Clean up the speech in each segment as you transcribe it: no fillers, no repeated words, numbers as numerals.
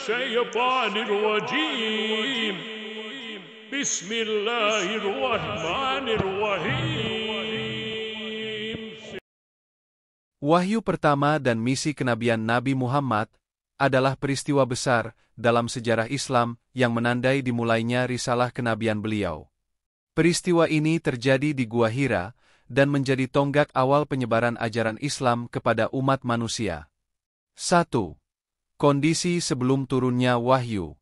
الشيطان الرجيم بسم الله الرحمن الرحيم. Wahyu pertama dan misi kenabian Nabi Muhammad adalah peristiwa besar dalam sejarah Islam yang menandai dimulainya risalah kenabian beliau. Peristiwa ini terjadi di Gua Hira dan menjadi tonggak awal penyebaran ajaran Islam kepada umat manusia. 1. Kondisi sebelum turunnya wahyu.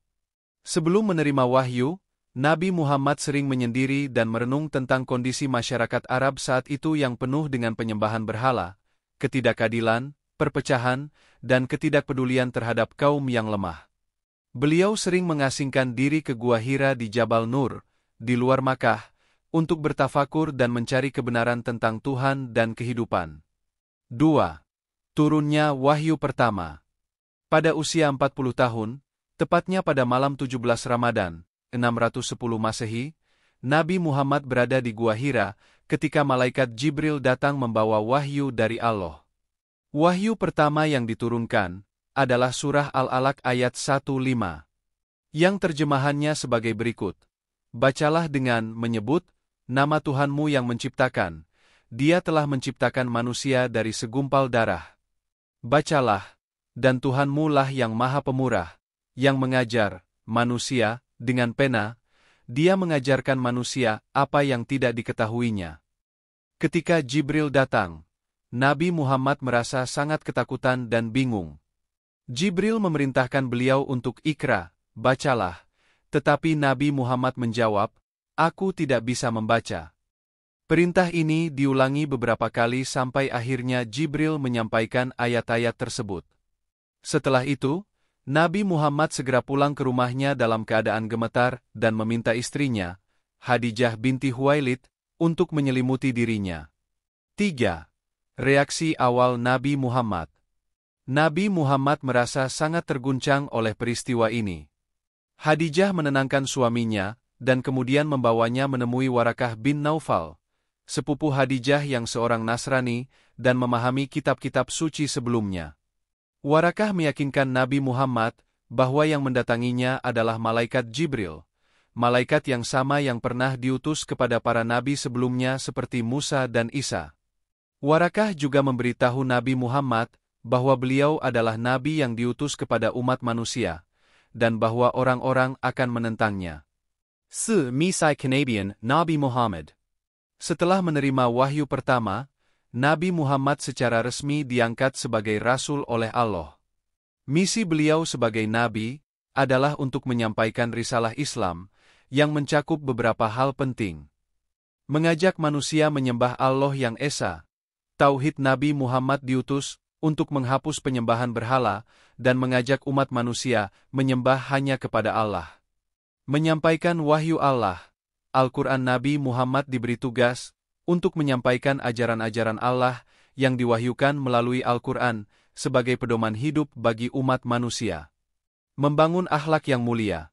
Sebelum menerima wahyu, Nabi Muhammad sering menyendiri dan merenung tentang kondisi masyarakat Arab saat itu yang penuh dengan penyembahan berhala, ketidakadilan, perpecahan, dan ketidakpedulian terhadap kaum yang lemah. Beliau sering mengasingkan diri ke Gua Hira di Jabal Nur, di luar Makkah, untuk bertafakur dan mencari kebenaran tentang Tuhan dan kehidupan. 2. Turunnya wahyu pertama. Pada usia 40 tahun, tepatnya pada malam 17 Ramadan, 610 Masehi, Nabi Muhammad berada di Gua Hira ketika malaikat Jibril datang membawa wahyu dari Allah. Wahyu pertama yang diturunkan adalah surah Al-Alaq ayat 1-5, yang terjemahannya sebagai berikut. Bacalah dengan menyebut nama Tuhanmu yang menciptakan. Dia telah menciptakan manusia dari segumpal darah. Bacalah, dan Tuhanmu lah yang Maha Pemurah, yang mengajar manusia dengan pena. Dia mengajarkan manusia apa yang tidak diketahuinya. Ketika Jibril datang, Nabi Muhammad merasa sangat ketakutan dan bingung. Jibril memerintahkan beliau untuk ikra, bacalah. Tetapi Nabi Muhammad menjawab, aku tidak bisa membaca. Perintah ini diulangi beberapa kali sampai akhirnya Jibril menyampaikan ayat-ayat tersebut. Setelah itu, Nabi Muhammad segera pulang ke rumahnya dalam keadaan gemetar dan meminta istrinya, Khadijah binti Khuwailid, untuk menyelimuti dirinya. 3. Reaksi awal Nabi Muhammad. Nabi Muhammad merasa sangat terguncang oleh peristiwa ini. Khadijah menenangkan suaminya, dan kemudian membawanya menemui Warakah bin Naufal, sepupu Khadijah yang seorang Nasrani, dan memahami kitab-kitab suci sebelumnya. Warakah meyakinkan Nabi Muhammad bahwa yang mendatanginya adalah malaikat Jibril, malaikat yang sama yang pernah diutus kepada para nabi sebelumnya seperti Musa dan Isa. Warakah juga memberitahu Nabi Muhammad bahwa beliau adalah nabi yang diutus kepada umat manusia, dan bahwa orang-orang akan menentangnya. 4. Misai Kenabian Nabi Muhammad. Setelah menerima wahyu pertama, Nabi Muhammad secara resmi diangkat sebagai Rasul oleh Allah. Misi beliau sebagai Nabi adalah untuk menyampaikan risalah Islam yang mencakup beberapa hal penting. Mengajak manusia menyembah Allah yang Esa. Tauhid Nabi Muhammad diutus untuk menghapus penyembahan berhala dan mengajak umat manusia menyembah hanya kepada Allah. Menyampaikan wahyu Allah. Al-Quran Nabi Muhammad diberi tugas untuk menyampaikan ajaran-ajaran Allah yang diwahyukan melalui Al-Quran sebagai pedoman hidup bagi umat manusia. Membangun akhlak yang mulia.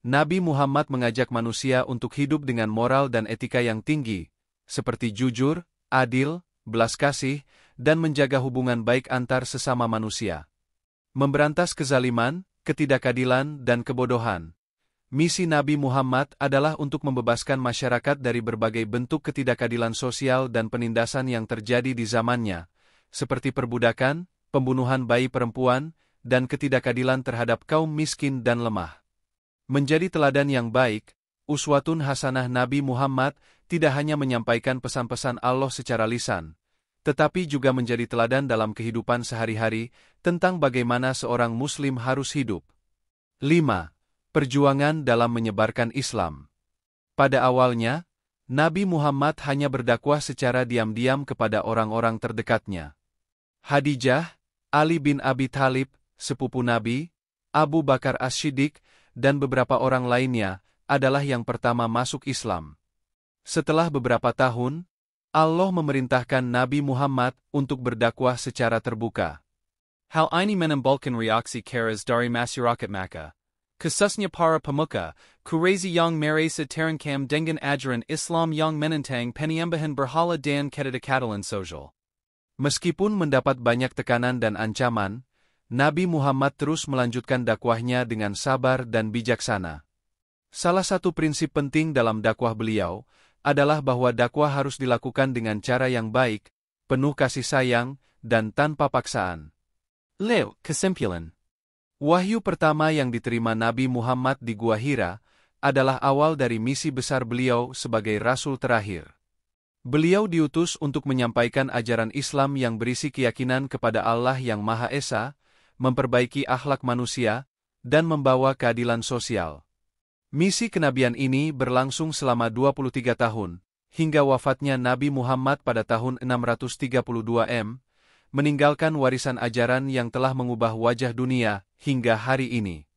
Nabi Muhammad mengajak manusia untuk hidup dengan moral dan etika yang tinggi, seperti jujur, adil, belas kasih, dan menjaga hubungan baik antar sesama manusia. Memberantas kezaliman, ketidakadilan, dan kebodohan. Misi Nabi Muhammad adalah untuk membebaskan masyarakat dari berbagai bentuk ketidakadilan sosial dan penindasan yang terjadi di zamannya, seperti perbudakan, pembunuhan bayi perempuan, dan ketidakadilan terhadap kaum miskin dan lemah. Menjadi teladan yang baik, uswatun hasanah Nabi Muhammad tidak hanya menyampaikan pesan-pesan Allah secara lisan, tetapi juga menjadi teladan dalam kehidupan sehari-hari tentang bagaimana seorang Muslim harus hidup. 5. Perjuangan dalam menyebarkan Islam. Pada awalnya, Nabi Muhammad hanya berdakwah secara diam-diam kepada orang-orang terdekatnya. Khadijah, Ali bin Abi Thalib, sepupu Nabi, Abu Bakar As-Siddiq, dan beberapa orang lainnya adalah yang pertama masuk Islam. Setelah beberapa tahun, Allah memerintahkan Nabi Muhammad untuk berdakwah secara terbuka. Hal ini menimbulkan reaksi keras dari masyarakat Makkah. Khususnya para pemuka, kurezi yang merasa terancam dengan ajaran Islam yang menentang penyembahan berhala dan ketidakadilan sosial. Meskipun mendapat banyak tekanan dan ancaman, Nabi Muhammad terus melanjutkan dakwahnya dengan sabar dan bijaksana. Salah satu prinsip penting dalam dakwah beliau adalah bahwa dakwah harus dilakukan dengan cara yang baik, penuh kasih sayang, dan tanpa paksaan. Kesimpulan. Wahyu pertama yang diterima Nabi Muhammad di Gua Hira adalah awal dari misi besar beliau sebagai Rasul terakhir. Beliau diutus untuk menyampaikan ajaran Islam yang berisi keyakinan kepada Allah yang Maha Esa, memperbaiki akhlak manusia, dan membawa keadilan sosial. Misi kenabian ini berlangsung selama 23 tahun, hingga wafatnya Nabi Muhammad pada tahun 632 meninggalkan warisan ajaran yang telah mengubah wajah dunia hingga hari ini.